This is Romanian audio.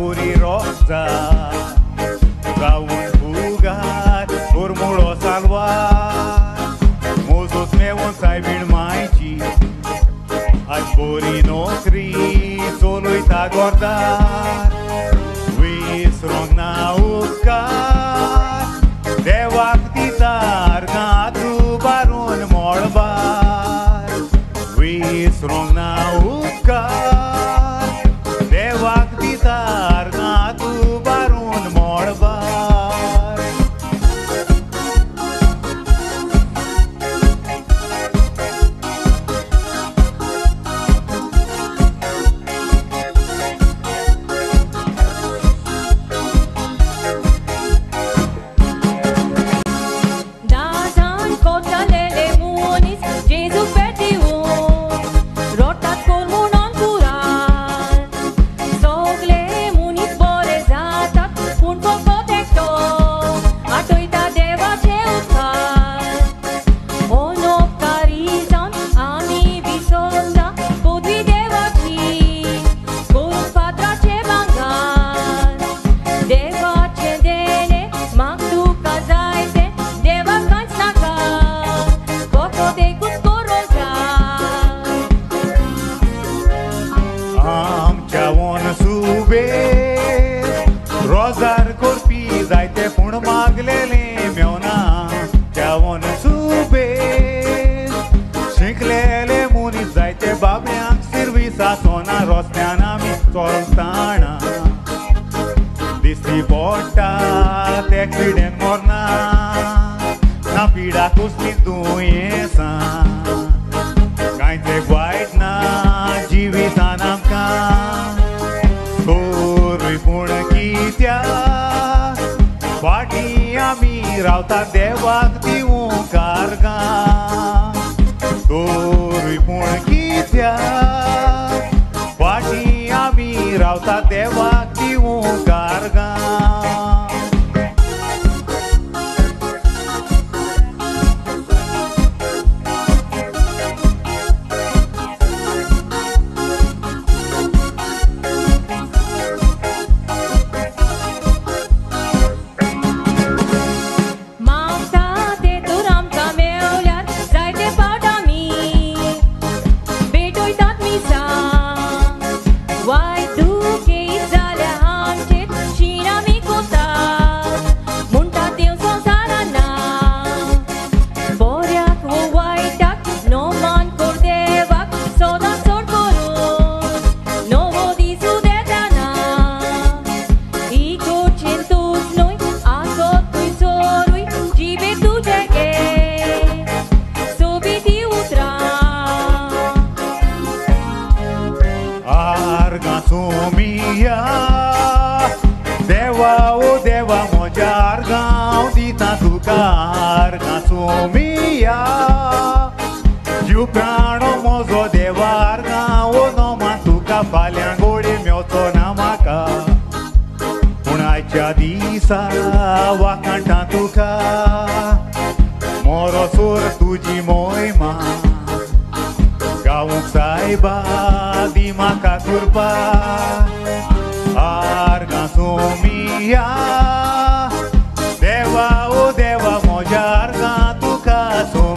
furirosa ca un fugar, urmul o salvar. Muzul meu în saibir maici, ai furi nostri, solui ta guardar. We strong na uscar, de vakti tar na tu barun morbar. We strong na uscar, de vakti tar na tu barun morbar. Rozar corpi zaite pun maglele meona ceavon sube Shiklele muni zaite bablean servisa sona rosneana mi soltana Disi porta accident morna na pida kusni duiesa Kainte white na jivitanam ka Paटी आम्ही रावता देवाक दिवूं कारगा तोरूय पूण कित्या पाटी आम्ही रावता देवाक दिवूं कारगा Deva o deva mojar gaun dita tukar gasumia Jiu prano mozo devar gaun no matuka palyangodi myoto namaka Unacha disa wakanta tuka Moro sur tuji moima Gaun saiba di maka kurpa Arga sumia Deva o deva mojar ga tu kaso